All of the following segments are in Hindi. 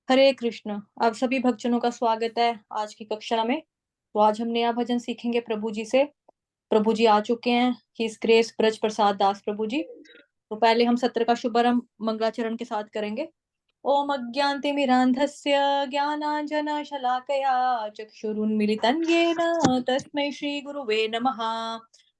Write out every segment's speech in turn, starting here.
हरे कृष्ण। आप सभी भक्तजनों का स्वागत है आज की कक्षा में। तो आज हम नया भजन सीखेंगे प्रभु जी से। प्रभु जी आ चुके हैं। ही इज ग्रेस ब्रज प्रसाद दास प्रभु जी। तो पहले हम सत्र का शुभारंभ मंगलाचरण के साथ करेंगे। ओम अज्ञानतिमिरान्धस्य ज्ञानाञ्जनशलाकया चक्षुरुन्मिलितं येन तस्मै श्रीगुरुवे नमः।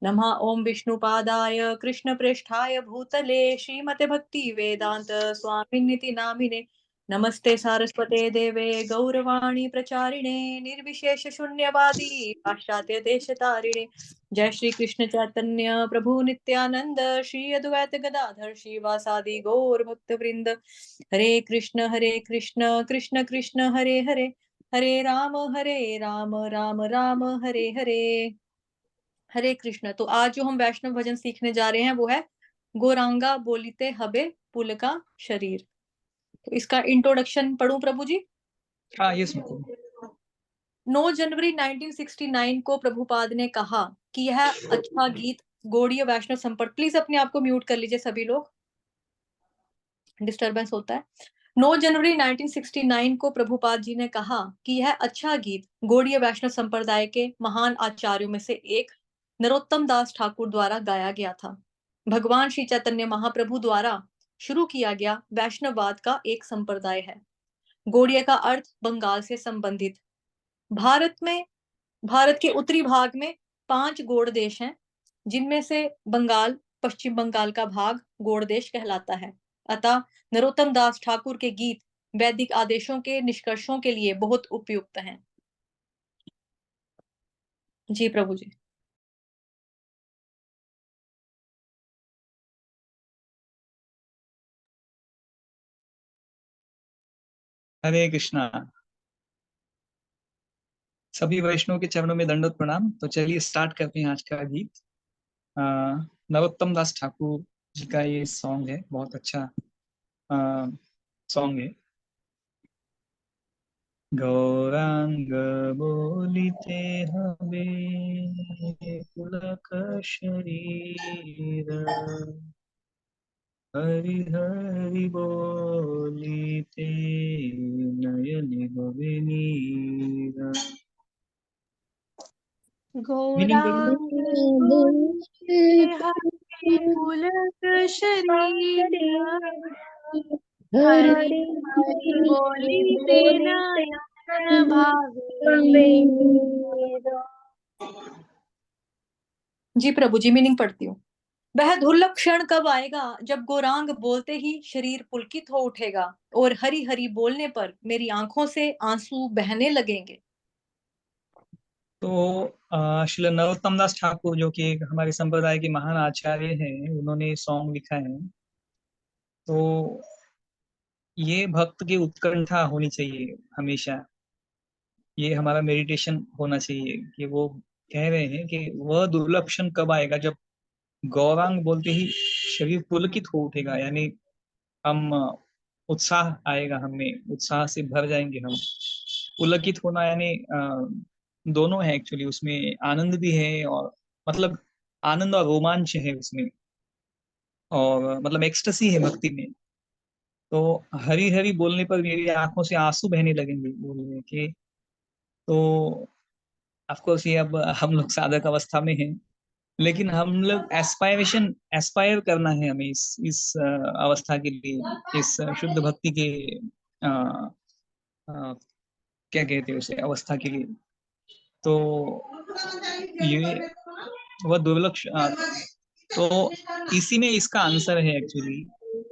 नमः ओम विष्णुपादाय कृष्णप्रेष्ठाय भूतले श्रीमते भक्तिवेदान्त स्वामिनिति नामिने। नमस्ते सारस्वते देवे गौरवाणी प्रचारिणे निर्विशेष शून्यवादी पाश्चात्य देशतारिणे। जय श्री कृष्ण चैतन्य प्रभु नित्यानंद श्री अद्वैत गदाधर श्रीवासादि गौर भक्त वृंद। हरे कृष्ण कृष्ण कृष्ण हरे हरे, हरे राम राम राम हरे हरे। हरे कृष्ण। तो आज जो हम वैष्णव भजन सीखने जा रहे हैं वो है गौरांगा बोलिते हबे पुल का शरीर। तो इसका इंट्रोडक्शन पढ़ूं प्रभु जी। हाँ, यस। 9 जनवरी 1969 को प्रभुपाद ने कहा कि यह अच्छा गीत गौड़ीय वैष्णव संपर्क। प्लीज अपने आप को म्यूट कर लीजिए सभी लोग, डिस्टरबेंस होता है। 9 जनवरी 1969 को प्रभुपाद जी ने कहा कि यह अच्छा गीत गौड़ीय वैष्णव संप्रदाय के महान आचार्यों में से एक नरोत्तम दास ठाकुर द्वारा गाया गया था। भगवान श्री चैतन्य महाप्रभु द्वारा शुरू किया गया वैष्णववाद का एक संप्रदाय है। गौड़ीय का अर्थ बंगाल से संबंधित। भारत के उत्तरी भाग में 5 गौड़ देश हैं, जिनमें से बंगाल, पश्चिम बंगाल का भाग गौड़ देश कहलाता है। अतः नरोत्तम दास ठाकुर के गीत वैदिक आदेशों के निष्कर्षों के लिए बहुत उपयुक्त हैं। जी प्रभु जी। हरे कृष्णा। सभी वैष्णव के चरणों में दंडवत प्रणाम। तो चलिए स्टार्ट करते हैं आज का गीत। नरोत्तम दास ठाकुर जी का ये सॉन्ग है, बहुत अच्छा सॉन्ग है। गौरांग बोलिते हबे पुलक शरीर, हरि हरि बोलिते नयन होवे नीर। मीनिंग बोलिए। गौरांग बोलते हरे पुलक शरीर, हरि हरि हरि बोलिते नयन भावे। जी प्रभु जी, मीनिंग पढ़ती हूँ। वह दुर्लभ क्षण कब आएगा जब गौरांग बोलते ही शरीर पुलकित हो उठेगा और हरि हरि बोलने पर मेरी आंखों से आंसू बहने लगेंगे। तो श्री नरोत्तम दास ठाकुर जो कि एक हमारे संप्रदाय के महान आचार्य हैं, उन्होंने सॉन्ग लिखा है। तो ये भक्त की उत्कंठा होनी चाहिए हमेशा। ये हमारा मेडिटेशन होना चाहिए कि वो कह रहे हैं कि वह दुर्लभ क्षण कब आएगा जब गौरांग बोलते ही शरीर पुलकित हो उठेगा, यानी हम उत्साह आएगा, हमें उत्साह से भर जाएंगे हम। पुलकित होना यानी दोनों है एक्चुअली, उसमें आनंद भी है और मतलब आनंद और रोमांच है उसमें, और मतलब एक्सटेसी है भक्ति में। तो हरी हरी बोलने पर मेरी आंखों से आंसू बहने लगेंगे बोलने के। तो ऑफकोर्स ये अब हम लोग साधक अवस्था में हैं, लेकिन हम लोग एस्पायर करना है हमें इस अवस्था के लिए, इस शुद्ध भक्ति के अ, अ, क्या कहते हैं उसे, अवस्था के लिए। तो ये वह दुर्लभ तो इसी में इसका आंसर है एक्चुअली।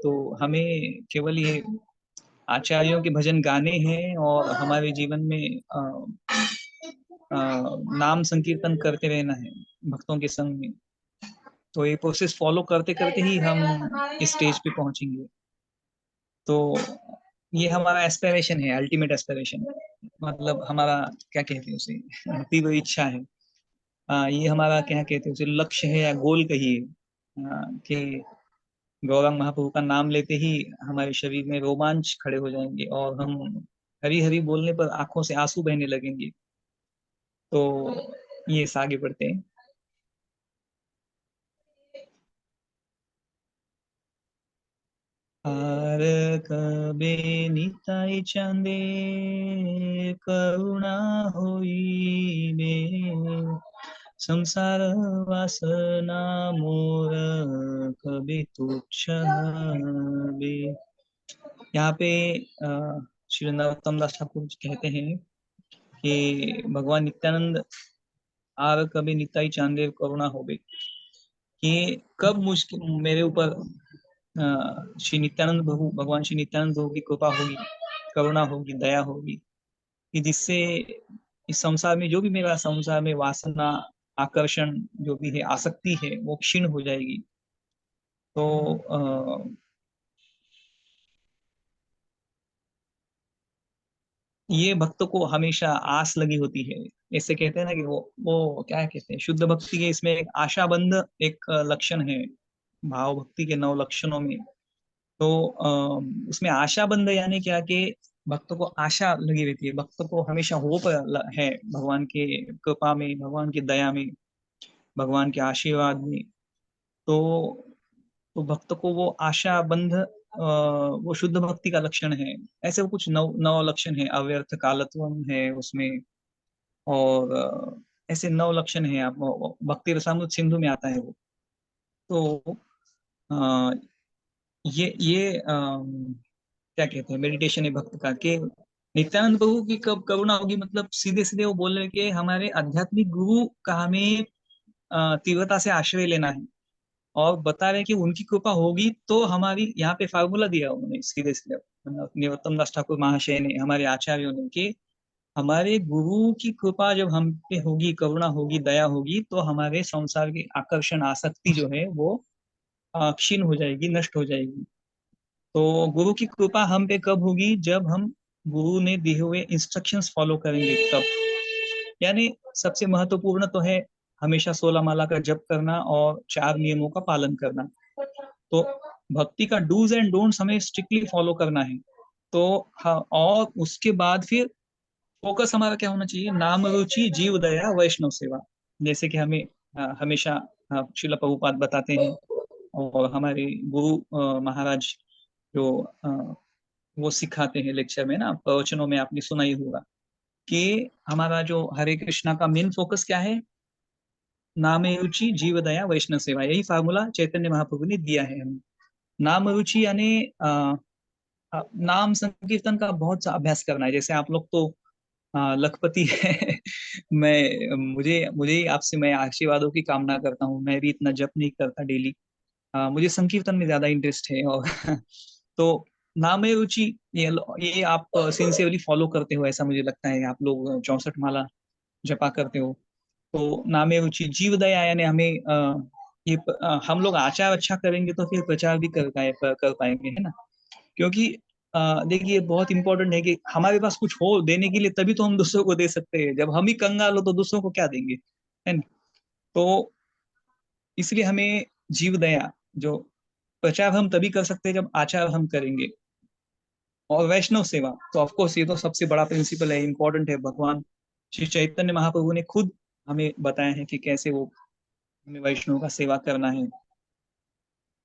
तो हमें केवल ये आचार्यों के भजन गाने हैं और हमारे जीवन में नाम संकीर्तन करते रहना है भक्तों के संग में। तो ये प्रोसेस फॉलो करते करते ही हम इस स्टेज पे पहुंचेंगे। तो ये हमारा एस्पिरेशन है, अल्टीमेट एस्पिरेशन, मतलब हमारा क्या कहते हैं उसे, तीव्र इच्छा है। ये हमारा क्या कहते हैं उसे, लक्ष्य है या गोल कहिए। कि गौरांग महाप्रभु का नाम लेते ही हमारे शरीर में रोमांच खड़े हो जाएंगे और हम हरी हरी बोलने पर आंखों से आंसू बहने लगेंगे। तो ये आगे बढ़ते हैं। आर कबे निताई चांदे करुणा होइबे, संसार वासना मोर कबे तुच्छ हबे। यहाँ पे श्री नरोत्तम दास ठाकुर जी कहते हैं कि भगवान नित्यानंद आर कभी निताई चांदे करुणा होबे, कि कब मुझ मेरे ऊपर श्री नित्यानंद प्रभु, भगवान श्री नित्यानंद प्रभु की कृपा होगी, करुणा होगी, दया होगी, कि जिससे इस संसार में जो भी मेरा संसार में वासना, आकर्षण जो भी है, आसक्ति है, वो क्षीण हो जाएगी। तो ये भक्तों को हमेशा आस लगी होती है। ऐसे कहते हैं ना कि वो क्या कहते हैं, शुद्ध भक्ति के इसमें एक आशाबंध एक लक्षण है भाव भक्ति के 9 लक्षणों में। तो उसमें आशाबंध यानी क्या कि भक्त को आशा लगी रहती है, भक्त को हमेशा होप है भगवान के कृपा में, भगवान की दया में, भगवान के आशीर्वाद में। तो भक्त को वो आशाबंध वो शुद्ध भक्ति का लक्षण है। ऐसे वो कुछ नौ लक्षण है, अव्यर्थ कालत्वम है उसमें, और ऐसे 9 लक्षण है। आप भक्ति रसामृत सिंधु में आता है वो। तो अ, ये क्या कहते हैं, मेडिटेशन है भक्त का, कि नित्यानंद प्रभु की कब करुणा होगी, मतलब सीधे सीधे वो बोल रहे हैं कि हमारे आध्यात्मिक गुरु का हमें तीव्रता से आश्रय लेना है, और बता रहे हैं कि उनकी कृपा होगी तो हमारी, यहाँ पे फार्मूला दिया उन्होंने सीधे सीधे, नरोत्तम दास ठाकुर महाशय ने, हमारे आचार्यों ने, कि हमारे गुरु की कृपा जब हम पे होगी, करुणा होगी, दया होगी, तो हमारे संसार की आकर्षण, आसक्ति जो है वो क्षीण हो जाएगी, नष्ट हो जाएगी। तो गुरु की कृपा हम पे कब होगी, जब हम गुरु ने दिए हुए इंस्ट्रक्शंस फॉलो करेंगे तब। यानी सबसे महत्वपूर्ण तो है हमेशा 16 माला का जप करना और 4 नियमों का पालन करना। तो भक्ति का डूज एंड डोंट्स हमें स्ट्रिक्टली फॉलो करना है। तो हाँ, और उसके बाद फिर फोकस हमारा क्या होना चाहिए, नाम रुचि जीव दया वैष्णव सेवा। जैसे कि हमें हमेशा श्रील प्रभुपाद बताते हैं, और हमारे गुरु महाराज जो वो सिखाते हैं लेक्चर में ना, प्रवचनों में आपने सुना ही होगा, कि हमारा जो हरे कृष्णा का मेन फोकस क्या है, नाम रुचि जीव दया वैष्णव सेवा। यही फार्मूला चैतन्य महाप्रभु ने दिया है हमें। नाम रुचि यानी नाम संकीर्तन का बहुत सा अभ्यास करना है। जैसे आप लोग तो लखपति है मैं मुझे मुझे आपसे मैं आशीर्वादों की कामना करता हूँ। मैं भी इतना जप नहीं करता डेली, मुझे संकीर्तन में ज्यादा इंटरेस्ट है। और तो नाम रुचि, ये आप सिंसियरली फॉलो करते हो ऐसा मुझे लगता है। आप लोग 64 माला जपा करते हो। तो नामे रुचि जीव दया यानी हमें हम लोग आचार अच्छा करेंगे तो फिर प्रचार भी कर पाएंगे, है ना। क्योंकि देखिए बहुत इंपॉर्टेंट है कि हमारे पास कुछ हो देने के लिए, तभी तो हम दूसरों को दे सकते हैं। जब हम ही कंगाल हो तो दूसरों को क्या देंगे, है ना। तो इसलिए हमें जीव दया, जो प्रचार हम तभी कर सकते हैं जब आचार हम करेंगे। और वैष्णव सेवा तो ऑफ कोर्स ये तो सबसे बड़ा प्रिंसिपल है, इंपॉर्टेंट है। भगवान श्री चैतन्य महाप्रभु ने खुद हमें बताया है कि कैसे वो हमें वैष्णव का सेवा करना है।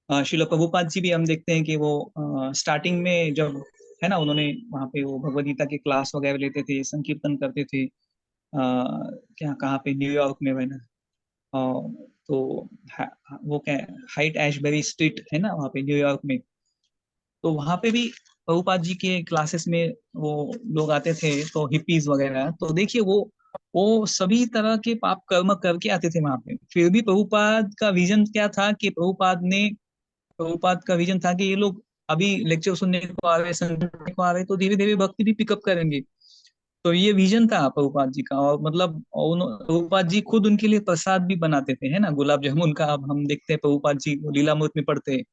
श्रील प्रभुपाद जी भी हम देखते हैं कि वो स्टार्टिंग में जब, है ना, उन्होंने वहाँ पे वो भगवद गीता के क्लास वगैरह लेते थे, संकीर्तन करते थे। क्या कहाँ पे, न्यूयॉर्क में, है ना। तो वो क्या, हाइट एशबरी स्ट्रीट है ना वहाँ पे न्यूयॉर्क में। तो वहाँ पे भी प्रभुपाद जी के क्लासेस में वो लोग आते थे, तो हिप्पीज वगैरह। तो देखिए वो सभी तरह के पाप कर्म करके आते थे वहां पे। फिर भी प्रभुपाद का विजन क्या था, कि प्रभुपाद का विजन था कि ये लोग अभी लेक्चर सुनने को आ रहे, सुनने को आ रहे, तो धीरे धीरे भक्ति भी पिकअप करेंगे। तो ये विजन था प्रभुपाद जी का। और मतलब प्रभुपाद जी खुद उनके लिए प्रसाद भी बनाते थे, है ना, गुलाब जामुन का। अब हम देखते हैं प्रभुपाद जी लीलामृत में पढ़ते हैं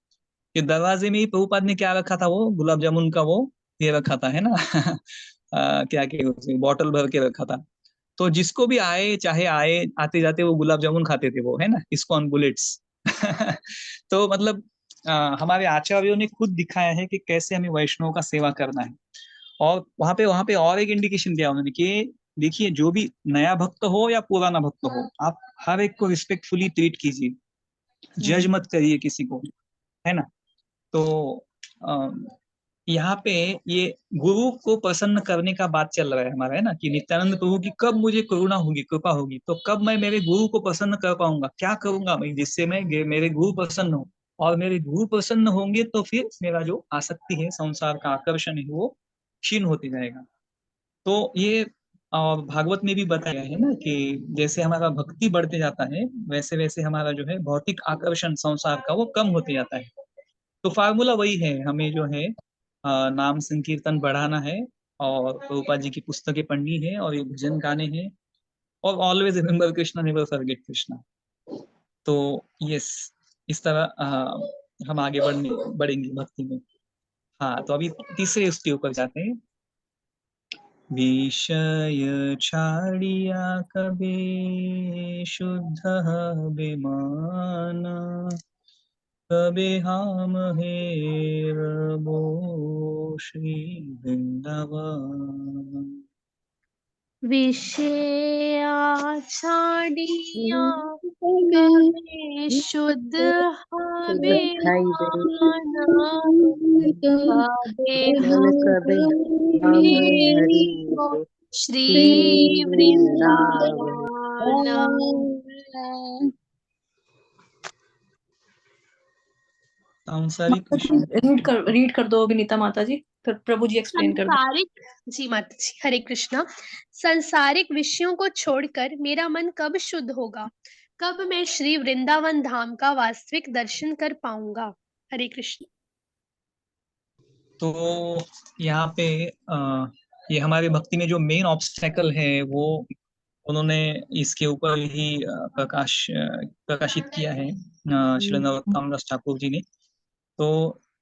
कि दरवाजे में ही प्रभुपाद ने क्या रखा था, वो गुलाब जामुन का वो ये रखा था, है ना क्या के उसे बॉटल भर के रखा था। तो जिसको भी आए, चाहे आए, आते जाते वो गुलाब जामुन खाते थे वो, है ना, इस्कॉन बुलेट्स तो मतलब हमारे आचार्यों ने खुद दिखाया है कि कैसे हमें वैष्णव का सेवा करना है। और वहां पे और एक इंडिकेशन दिया उन्होंने कि देखिए, जो भी नया भक्त हो या पुराना भक्त हो, आप हर एक को रिस्पेक्टफुली ट्रीट कीजिए, जज मत करिए किसी को, है ना। तो यहाँ पे ये गुरु को प्रसन्न करने का बात चल रहा है हमारा, है ना, कि नित्यानंद प्रभु की कब मुझे करुणा होगी, कृपा होगी, तो कब मैं मेरे गुरु को प्रसन्न कर पाऊंगा, क्या करूंगा मैं जिससे मैं मेरे गुरु प्रसन्न हो, और मेरे गुरु प्रसन्न होंगे तो फिर मेरा जो आसक्ति है, संसार का आकर्षण है, वो क्षीण होते जाएगा। तो ये और भागवत में भी बताया है ना कि जैसे हमारा भक्ति बढ़ते जाता है, वैसे वैसे हमारा जो है भौतिक आकर्षण संसार का वो कम होते जाता है। तो फार्मूला वही है, हमें जो है नाम संकीर्तन बढ़ाना है, और प्रभुपाद जी की पुस्तकें पढ़नी है, और ये भजन गाने हैं, और always remember Krishna, never forget Krishna. तो यस, इस तरह हम आगे बढ़ेंगे भक्ति में। हाँ, तो अभी तीसरे उसके ऊपर जाते हैं। विषय छाड़िया कबे शुद्ध विमान, कबे हम हेरबो श्री वृंदावन। विषया छाड़िया कबे शुद्ध हबे माना, कबे हम हेरबो श्री वृंदावन। सांसारिक विषय रीड कर दो विनीता माता जी, फिर प्रभु जी एक्सप्लेन कर दो। संसारिक, जी माता जी, हरे कृष्णा। संसारिक विषयों को छोड़कर मेरा मन कब शुद्ध होगा, कब मैं श्री वृंदावन धाम का वास्तविक दर्शन कर पाऊंगा। हरे कृष्ण। तो यहाँ पे ये हमारे भक्ति में जो मेन ऑब्स्टेकल है वो उन्होंने इसके ऊपर ही प्रकाशित किया है श्री नरोत्तम दास ठाकुर जी ने। तो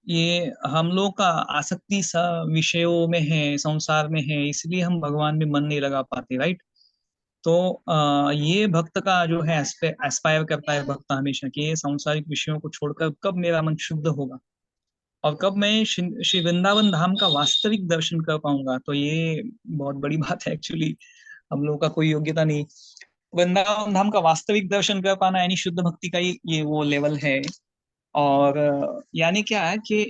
ये हम लोग का आसक्ति सा विषयों में है, संसार में है, इसलिए हम भगवान में मन नहीं लगा पाते, राइट। तो ये भक्त का जो है एस्पायर करता है भक्त हमेशा कि ये सांसारिक विषयों को छोड़कर कब मेरा मन शुद्ध होगा, और कब मैं श्री वृंदावन धाम का वास्तविक दर्शन कर पाऊंगा। तो ये बहुत बड़ी बात है एक्चुअली, हम लोग का कोई योग्यता नहीं। वृंदावन धाम का वास्तविक दर्शन कर पाना यानी शुद्ध भक्ति का ही ये वो लेवल है। और यानी क्या है कि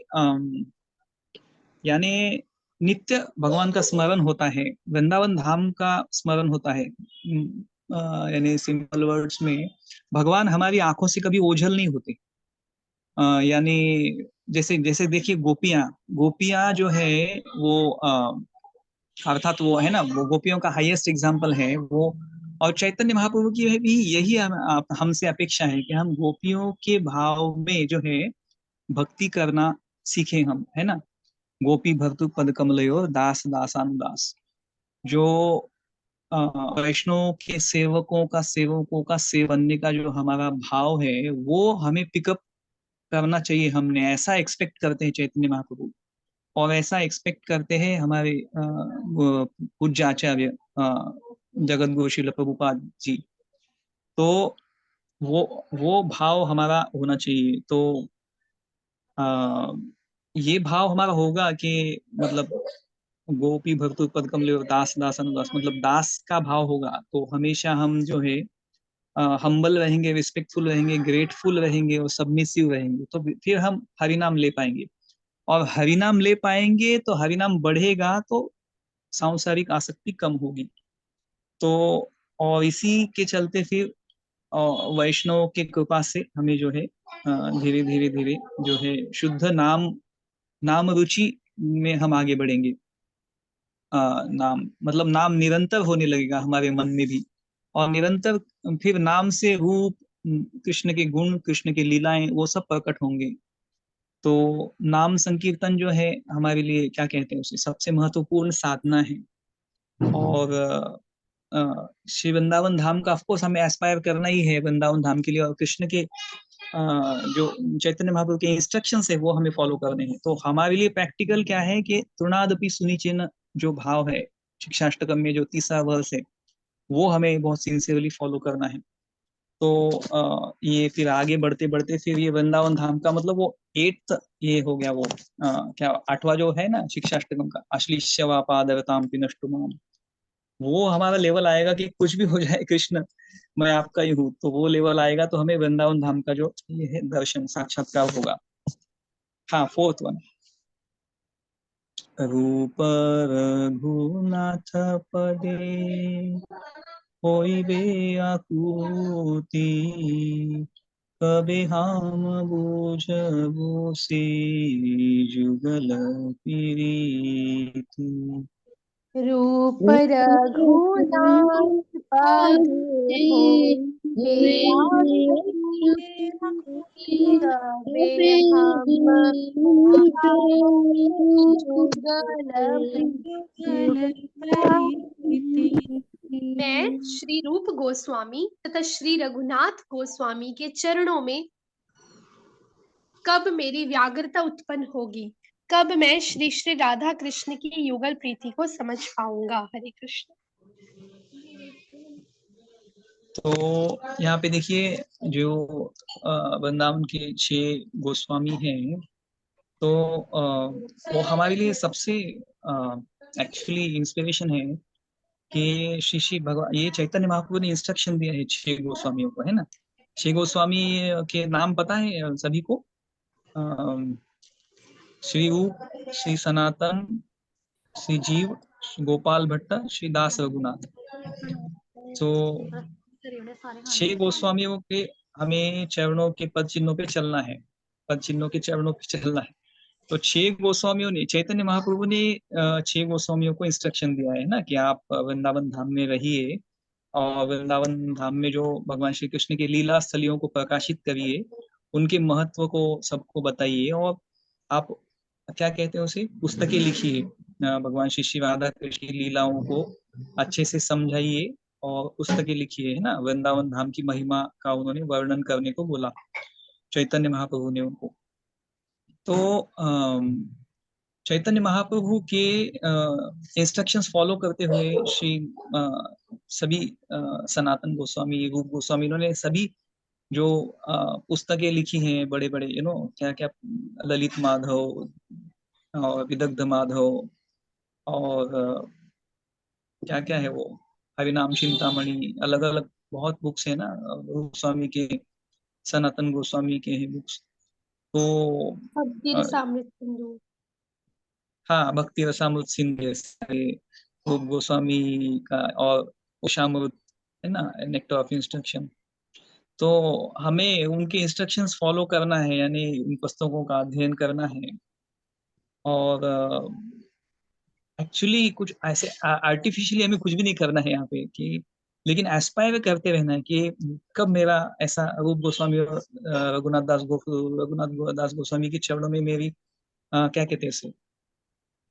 यानी नित्य भगवान का स्मरण होता है, वृंदावन धाम का स्मरण होता है। यानी सिंपल वर्ड्स में भगवान हमारी आंखों से कभी ओझल नहीं होते। यानी जैसे जैसे देखिए गोपियां गोपियां जो है वो अर्थात वो है ना, वो गोपियों का हाईएस्ट एग्जाम्पल है वो। और चैतन्य महाप्रभु की भी यही हमसे अपेक्षा है कि हम गोपियों के भाव में जो है भक्ति करना सीखे हम, है ना। गोपी भर्तु पद कमलयो दास दासानुदास। जो वैष्णव के सेवकों का सेवन्य का जो हमारा भाव है वो हमें पिकअप करना चाहिए। हमने ऐसा एक्सपेक्ट करते हैं चैतन्य महाप्रभु, और ऐसा एक्सपेक्ट करते हैं हमारे पूज्य आचार्य जगत गुरु श्रील प्रभुपाद जी। तो वो भाव हमारा होना चाहिए। तो ये भाव हमारा होगा कि मतलब गोपी भक्तु पद कमले दास दास अनुदास, मतलब दास का भाव होगा तो हमेशा हम जो है हम्बल रहेंगे, रिस्पेक्टफुल रहेंगे, ग्रेटफुल रहेंगे और सबमिसिव रहेंगे। तो फिर हम हरिनाम ले पाएंगे, और हरिनाम ले पाएंगे तो हरिनाम बढ़ेगा तो सांसारिक आसक्ति कम होगी। तो और इसी के चलते फिर वैष्णव के कृपा से हमें जो है धीरे धीरे धीरे जो है शुद्ध नाम रुचि में हम आगे बढ़ेंगे। नाम मतलब नाम निरंतर होने लगेगा हमारे मन में भी, और निरंतर फिर नाम से रूप, कृष्ण के गुण, कृष्ण की लीलाएं वो सब प्रकट होंगे। तो नाम संकीर्तन जो है हमारे लिए क्या कहते हैं उसे सबसे महत्वपूर्ण साधना है। और श्री वृंदावन धाम का ऑफकोर्स हमें एस्पायर करना ही है वृंदावन धाम के लिए, और कृष्ण के जो चैतन्य महाप्रभु के इंस्ट्रक्शंस है वो हमें फॉलो करने हैं। तो हमारे लिए प्रैक्टिकल क्या है कि तृणादपि सुनिचिन जो भाव है शिक्षाष्टकम में जो तीसरा वर्स है वो हमें बहुत सिंसियरली फॉलो करना है। तो ये फिर आगे बढ़ते बढ़ते फिर ये वृंदावन धाम का मतलब वो 8th ये हो गया, वो क्या 8वां जो है ना शिक्षाष्टकम का अश्लीष्यवा पादवताम पिनष्टुमाम, वो हमारा लेवल आएगा कि कुछ भी हो जाए कृष्ण मैं आपका ही हूँ। तो वो लेवल आएगा तो हमें वृंदावन धाम का जो ये है दर्शन साक्षात्कार होगा। हाँ, 4th वन रूप रघुनाथ पदे होइबे आकुति कबे हम बुझबो से जुगल प्रीति। रूप रघुनाथ पदे होइबे आकुति कबे हम जुगल प्रीति। मैं श्री रूप गोस्वामी तथा श्री रघुनाथ गोस्वामी के चरणों में कब मेरी व्याग्रता उत्पन्न होगी, कब मैं श्री श्री राधा कृष्ण की युगल प्रीति को समझ पाऊंगा। हरे कृष्ण। तो यहाँ पे देखिए जो वृंदावन के 6 गोस्वामी हैं, तो वो हमारे लिए सबसे एक्चुअली इंस्पिरेशन है कि श्री भगवान, ये चैतन्य महाप्रभु ने इंस्ट्रक्शन दिया है 6 गोस्वामियों को, है ना। 6 गोस्वामी के नाम पता है सभी को? श्री रूप, श्री सनातन, श्री जीव, श्री गोपाल भट्ट, श्री दास रघुनाथ। तो 6 गोस्वामियों के हमें चरणों के पद चिन्हों पे चलना है, पद चिन्हों के चरणों पे चलना है। तो 6 गोस्वामियों ने, चैतन्य महाप्रभु ने 6 गोस्वामियों को इंस्ट्रक्शन दिया है ना कि आप वृंदावन धाम में रहिए और वृंदावन धाम में जो भगवान श्री कृष्ण की लीला स्थलियों को प्रकाशित करिए, उनके महत्व को सबको बताइए, और आप क्या कहते हैं उसे, पुस्तकें लिखिए, भगवान श्री राधा कृष्ण की लीलाओं को अच्छे से समझाइए और पुस्तकें लिखिए, है ना। वृंदावन धाम की महिमा का उन्होंने वर्णन करने को बोला चैतन्य महाप्रभु ने उनको। तो चैतन्य महाप्रभु के इंस्ट्रक्शंस फॉलो करते हुए श्री सभी सनातन गोस्वामी, रूप गोस्वामी, इन्होंने सभी जो पुस्तकें लिखी हैं, बड़े बड़े क्या क्या, ललित माधव और विदग्ध माधव और क्या क्या है वो, हरिनाम चिंतामणि, अलग अलग बहुत बुक्स है ना गोस्वामी के, सनातन गोस्वामी के हैं बुक्स। तो भक्ति रसामृत सिंधु, हाँ, भक्ति रसामृत सिंधु, रूप गोस्वामी का, और उषामृत है ना, नेक्टर ऑफ इंस्ट्रक्शन। तो हमें उनके इंस्ट्रक्शंस फॉलो करना है, यानी उन पुस्तकों का अध्ययन करना है, और एक्चुअली कुछ ऐसे आर्टिफिशियली हमें कुछ भी नहीं करना है यहाँ पे, कि लेकिन एस्पायर करते रहना है कि कब मेरा ऐसा रूप गोस्वामी और रघुनाथ दास गोस्वामी के चरणों में मेरी क्या कहते हैं इसे,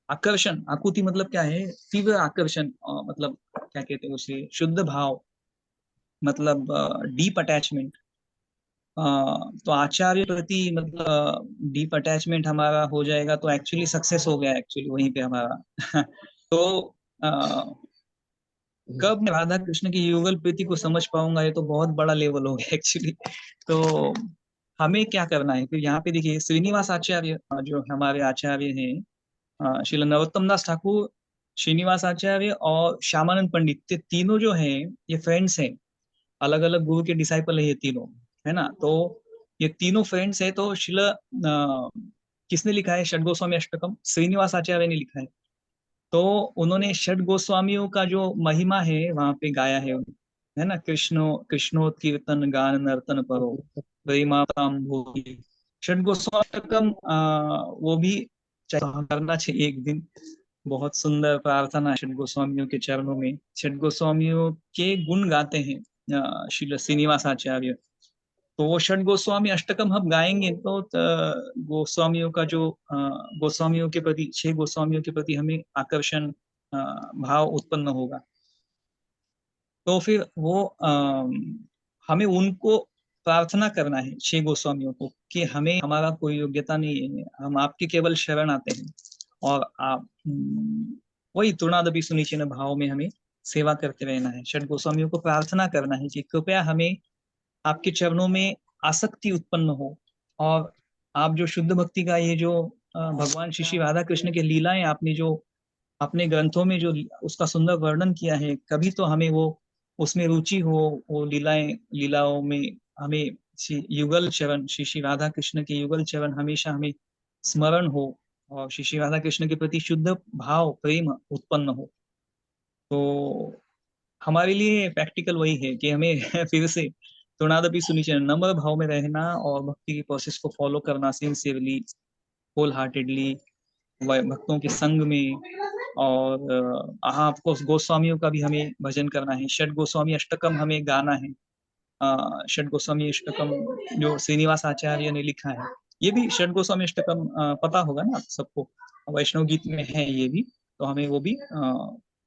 आकर्षण, आकुति मतलब क्या है, तीव्र आकर्षण, मतलब क्या कहते हैं उसे, शुद्ध भाव, मतलब डीप अटैचमेंट। तो आचार्य प्रति मतलब डीप अटैचमेंट हमारा हो जाएगा तो एक्चुअली सक्सेस हो गया, एक्चुअली वहीं पे हमारा तो कब मैं राधा कृष्ण की युगल प्रीति को समझ पाऊंगा, ये तो बहुत बड़ा लेवल हो गया एक्चुअली। तो हमें क्या करना है, फिर यहाँ पे देखिए श्रीनिवास आचार्य जो हमारे आचार्य हैं, श्रील नरोत्तम दास ठाकुर, श्रीनिवास आचार्य और श्यामानंद पंडित, ये तीनों जो हैं ये फ्रेंड्स हैं, अलग अलग गुरु के डिसाइपल है ये तीनों, है ना। तो ये तीनों फ्रेंड्स है। तो किसने लिखा है षड गोस्वामी अष्टकम? श्रीनिवास आचार्य ने लिखा है। तो उन्होंने षड गोस्वामियों का जो महिमा है वहां पे गाया है ना, कृष्णोत्कीर्तन गान नर्तन परो प्रेमाताम भोगी। षड गोस्वामी वो भी करना चाहिए एक दिन, बहुत सुंदर प्रार्थना षड गोस्वामियों के चरणों में, षड गोस्वामियों के गुण गाते हैं श्री श्रीनिवास आचार्य। तो वो षड गोस्वामी अष्टकम हम गाएंगे तो गोस्वामियों का जो गोस्वामियों के प्रति, 6 गोस्वामियों के प्रति हमें आकर्षण भाव उत्पन्न होगा। तो फिर वो हमें उनको प्रार्थना करना है 6 गोस्वामियों को कि हमें, हमारा कोई योग्यता नहीं है, हम आपकी केवल शरण आते हैं, और आप वही तृणादपि सुनिचिन भाव में हमें सेवा करते रहना है। षड गोस्वामियों को प्रार्थना करना है कि कृपया हमें आपके चरणों में आसक्ति उत्पन्न हो, और आप जो शुद्ध भक्ति का ये जो भगवान श्री राधा कृष्ण के लीलाएं आपने जो अपने ग्रंथों में जो उसका सुंदर वर्णन किया है, कभी तो हमें वो उसमें रुचि हो, वो लीलाओं में हमें युगल चरण, श्री राधा कृष्ण के युगल चरण हमेशा हमें स्मरण हो, और श्री राधा कृष्ण के प्रति शुद्ध भाव प्रेम उत्पन्न हो। तो हमारे लिए प्रैक्टिकल वही है कि हमें फिर से तुणादपि सुनिश्चय नम्र भाव में रहना और भक्ति की प्रोसेस को फॉलो करना सिंसियरली, होल हार्टेडली, भक्तों के संग में। और हाँ, ऑफकोर्स गोस्वामियों का भी हमें भजन करना है। षट गोस्वामी अष्टकम हमें गाना है। षट गोस्वामी अष्टकम जो श्रीनिवास आचार्य ने लिखा है, ये भी षट गोस्वामी अष्टकम पता होगा ना सबको, वैष्णव गीत में है ये भी। तो हमें वो भी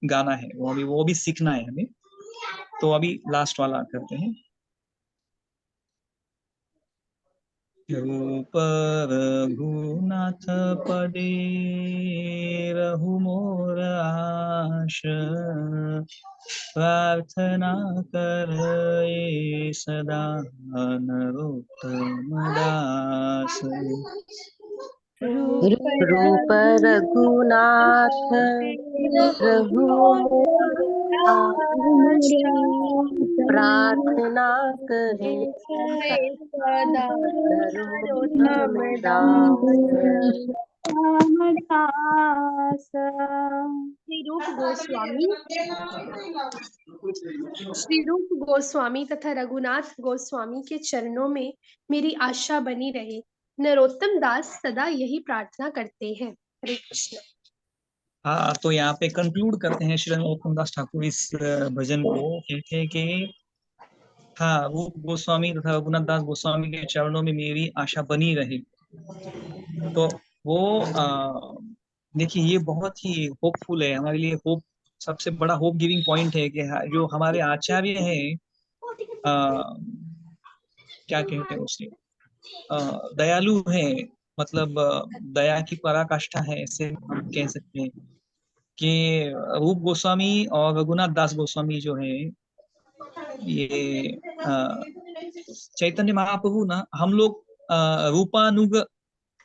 गाना है, वो भी सीखना है हमें। तो अभी लास्ट वाला करते हैं। रूप रघुनाथ पदे रहु मोर आश, प्रार्थना करे सदा नरोत्तम दास। रूप रघुनाथ रहु प्रार्थना करे सदा नरोत्तम दास। श्री रूप गोस्वामी तथा रघुनाथ गोस्वामी के चरणों में मेरी आशा बनी रहे। नरोत्तम दास सदा यही प्रार्थना करते हैं। हरे कृष्ण। हाँ, तो यहाँ पे कंक्लूड करते हैं श्री नरोत्तम दास ठाकुर इस भजन को। कहते हैं कि हाँ, रूप गोस्वामी तथा रघुनाथ दास गोस्वामी के चरणों में मेरी आशा बनी रहे। तो वो देखिए, ये बहुत ही होपफुल है हमारे लिए। होप सबसे बड़ा होप गिविंग पॉइंट है कि जो हमारे आचार्य हैं, क्या कहते हैं उसे, दयालु है। मतलब दया की पराकाष्ठा है, ऐसे हम कह सकते हैं कि रूप गोस्वामी और रघुनाथ दास गोस्वामी जो है, ये चैतन्य महाप्रभु ना, हम लोग रूपानुग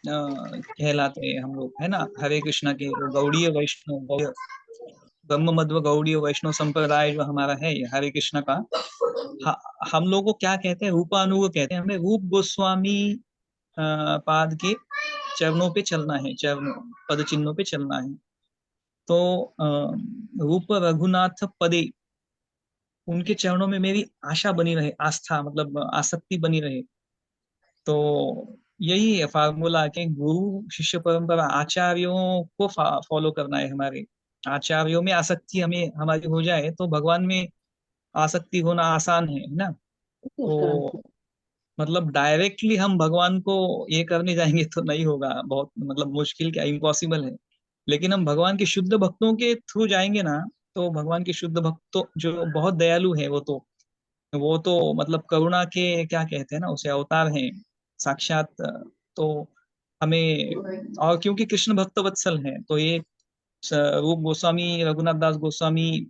कहलाते हैं हम लोग, है ना। हरे कृष्णा के गौड़ीय वैष्णव, ब्रह्म मध्व गौड़ीय वैष्णव संप्रदाय जो हमारा है, ये हरे कृष्णा का, हम लोग को क्या कहते हैं, रूपानुग कहते हैं। हमें रूप गोस्वामी पाद के चरणों पे चलना है, चरणों पद चिन्हों पे चलना है। तो रूप रघुनाथ पदे, उनके चरणों में मेरी आशा बनी रहे, आस्था मतलब आसक्ति बनी रहे। तो यही है फार्मूला के गुरु शिष्य परंपरा, आचार्यों को फॉलो करना है। हमारे आचार्यों में आसक्ति हमें हमारी हो जाए तो भगवान में आसक्ति होना आसान है ना। तो मतलब डायरेक्टली हम भगवान को ये करने जाएंगे तो नहीं होगा, बहुत मतलब मुश्किल, क्या इम्पॉसिबल है। लेकिन हम भगवान के शुद्ध भक्तों के थ्रू जाएंगे ना, तो भगवान के शुद्ध भक्तों जो बहुत दयालु है, वो तो मतलब करुणा के क्या कहते हैं ना उसे, अवतार हैं साक्षात। तो हमें, और क्योंकि कृष्ण भक्त वत्सल हैं, तो ये रूप गोस्वामी, रघुनाथ दास गोस्वामी,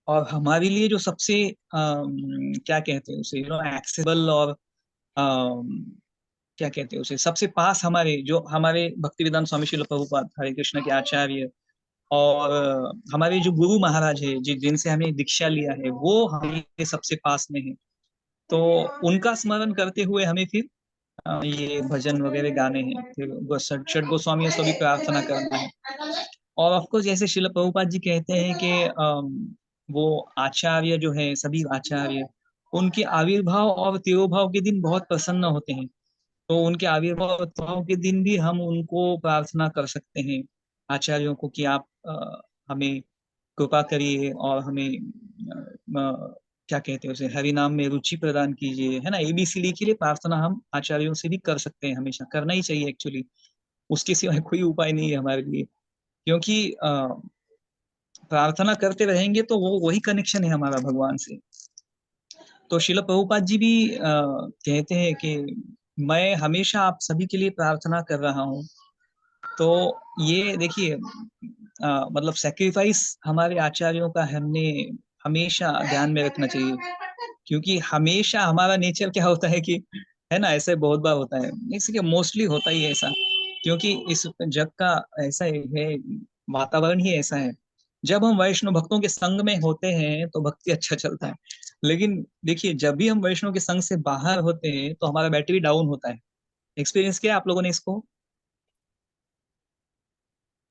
और हमारे लिए जो सबसे क्या कहते हैं उसे, एक्सेसिबल, और क्या कहते हैं उसे, सबसे पास हमारे, जो हमारे भक्ति वेदांत स्वामी श्रील प्रभुपाद हरे कृष्ण के आचार्य, और हमारे जो गुरु महाराज है, जिनसे हमने दीक्षा लिया है, वो हमारे सबसे पास में है। तो उनका स्मरण करते हुए हमें फिर ये भजन वगैरह गाने हैं, फिर षट गोस्वामी सभी प्रार्थना करना है। और ऑफकोर्स जैसे श्रील प्रभुपाद जी कहते हैं कि वो आचार्य जो है, सभी आचार्य, उनके आविर्भाव और तिरोभाव के दिन बहुत प्रसन्न होते हैं। तो उनके आविर्भाव के दिन भी हम उनको प्रार्थना कर सकते हैं, आचार्यों को, कि आप हमें कृपा करिए और हमें क्या कहते हैं उसे, हरि नाम में रुचि प्रदान कीजिए, है ना। एबीसीडी के लिए प्रार्थना हम आचार्यों से भी कर सकते हैं, हमेशा करना ही चाहिए एक्चुअली। उसके सिवाय कोई उपाय नहीं है हमारे लिए, क्योंकि प्रार्थना करते रहेंगे तो वो वही कनेक्शन है हमारा भगवान से। तो श्रील प्रभुपाद जी भी कहते हैं कि मैं हमेशा आप सभी के लिए प्रार्थना कर रहा हूँ। तो ये देखिए, मतलब सेक्रीफाइस हमारे आचार्यों का हमने हमेशा ध्यान में रखना चाहिए, क्योंकि हमेशा हमारा नेचर क्या होता है कि, है ना, ऐसे बहुत बार होता है, इसलिए मोस्टली होता ही है ऐसा, क्योंकि इस जग का ऐसा है, वातावरण ही ऐसा है। जब हम वैष्णव भक्तों के संग में होते हैं तो भक्ति अच्छा चलता है। लेकिन देखिए, जब भी हम वैष्णव के संग से बाहर होते हैं तो हमारा बैटरी डाउन होता है। एक्सपीरियंस किया आप लोगों ने इसको?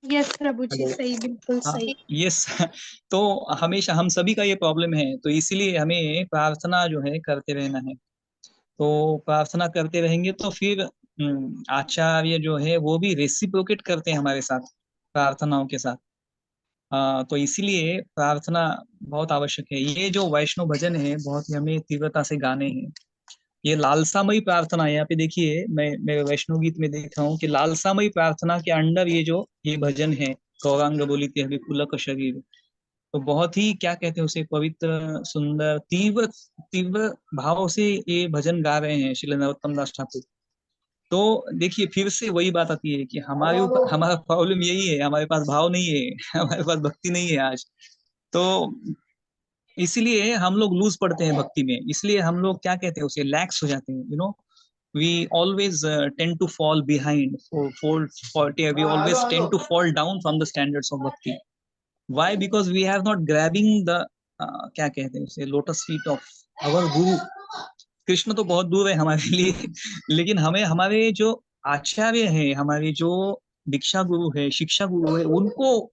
यस प्रभु जी, हेलो। सही, बिल्कुल हाँ, सही। यस। तो हमेशा हम सभी का ये प्रॉब्लम है, तो इसीलिए हमें प्रार्थना जो है करते रहना है। तो प्रार्थना करते रहेंगे तो फिर आचार्य जो है वो भी रेसिप्रोकेट करते हैं हमारे साथ प्रार्थनाओं के साथ। तो इसीलिए प्रार्थना बहुत आवश्यक है। ये जो वैष्णव भजन है बहुत ही हमें तीव्रता से गाने हैं। ये लालसामयी प्रार्थना है। यहाँ पे देखिए, मैं वैष्णव गीत में देख रहा हूँ कि लालसामयी प्रार्थना के अंडर ये भजन है, गौरांग बोलिते हबे पुलक शरीर। तो बहुत ही क्या कहते हैं उसे, पवित्र, सुंदर, तीव्र तीव्र भाव से ये भजन गा रहे हैं श्रील नरोत्तम दास ठाकुर। तो देखिए फिर से वही बात आती है कि हमारे ऊपर हमारा प्रॉब्लम यही है, हमारे पास भाव नहीं है, हमारे पास भक्ति नहीं है आज। तो इसीलिए हम लोग लूज पड़ते हैं भक्ति में, इसलिए हम लोग क्या कहते हैं उसे, लैक्स हो जाते हैं, we always tend to fall behind we always tend to fall down from the standards of bhakti. Why? Because we have not grabbing the क्या कहते हैं उसे, lotus feet of our guru. Krishna तो बहुत दूर है हमारे लिए, लेकिन हमें हमारे जो आचार्य है, हमारे जो दीक्षा गुरु है, शिक्षा गुरु है, उनको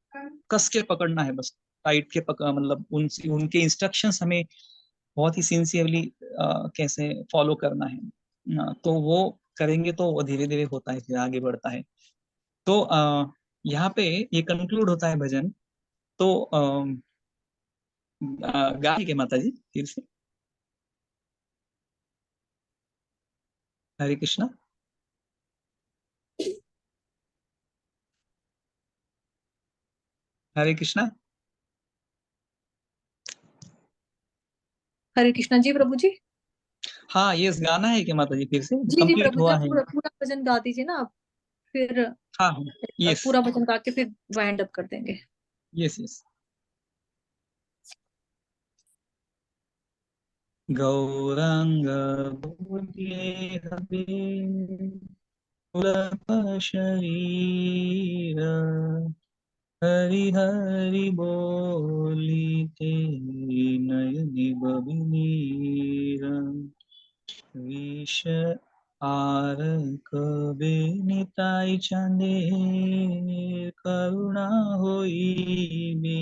कस के पकड़ना है बस, टाइट के पकड़, मतलब उनके इंस्ट्रक्शंस हमें बहुत ही सिंसियरली कैसे फॉलो करना है। तो वो करेंगे तो वो धीरे धीरे होता है, फिर आगे बढ़ता है। तो यहाँ पे ये कंक्लूड होता है भजन। तो गाय के माता जी फिर से हरे कृष्णा। हरे कृष्णा। हरे कृष्णा जी प्रभु जी। हाँ, ये गाना है कि माता जी फिर से जी जी कंप्लीट प्रभु जी, हुआ आप है? पूरा पूरा भजन गा दीजिए ना आप, फिर हाँ, यस पूरा भजन गा के फिर वाइंड अप कर देंगे। Yes yes. गौरांग बोलिए हबे पुलक शरीर, हरि हरि बोलिते नयनि बबिनीर। विष आर कबे निताई चांदे, करुणा होई बे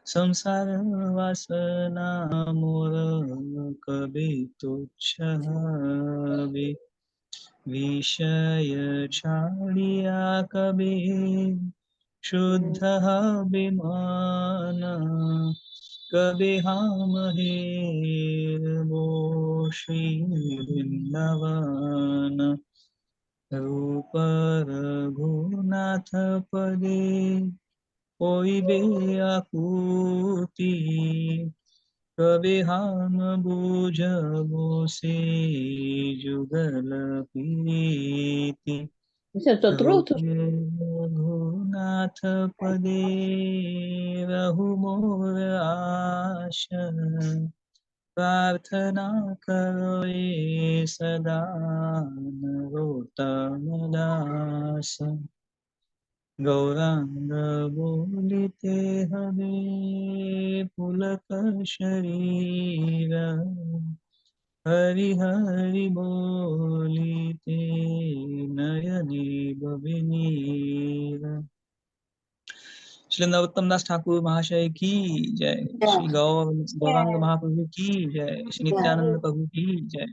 संसार वासना मोर, कबे तुच्छ हबे विषय छाड़िया कबे शुद्ध हबे मन, कबे हम हेर वो श्री वृंदावन। रूप रघुनाथ पदे होइबे आकुति, कबे हम बुझबो से जुगल प्रीति। रघुनाथ पदे रहु मोर आशा, प्रार्थना करोए सदा नरोत्तम दास। गौरांग बोलिते हबे पुलक शरीर, हरि हरि बोलिते नयनि बबिनीर। श्री नरोत्तम दास ठाकुर महाशय की जय। श्री गौरांग महाप्रभु की जय। श्री नित्यानंद प्रभु की जय।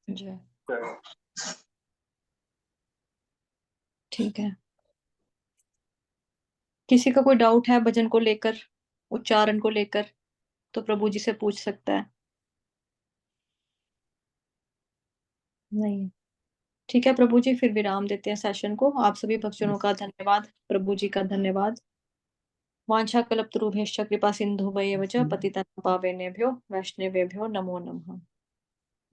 जय। ठीक है, किसी का कोई डाउट है भजन को लेकर, उच्चारण को लेकर, तो प्रभु जी से पूछ सकता है। नहीं, ठीक है प्रभु जी, फिर विराम देते हैं सेशन को। आप सभी भक्तजनों का धन्यवाद, प्रभु जी का धन्यवाद। वांछा कल्पतरुभ्यश्च कृपा सिंधुभ्येव च पतितानां पावनेभ्यो वैष्णवेभ्यो नमो नमः।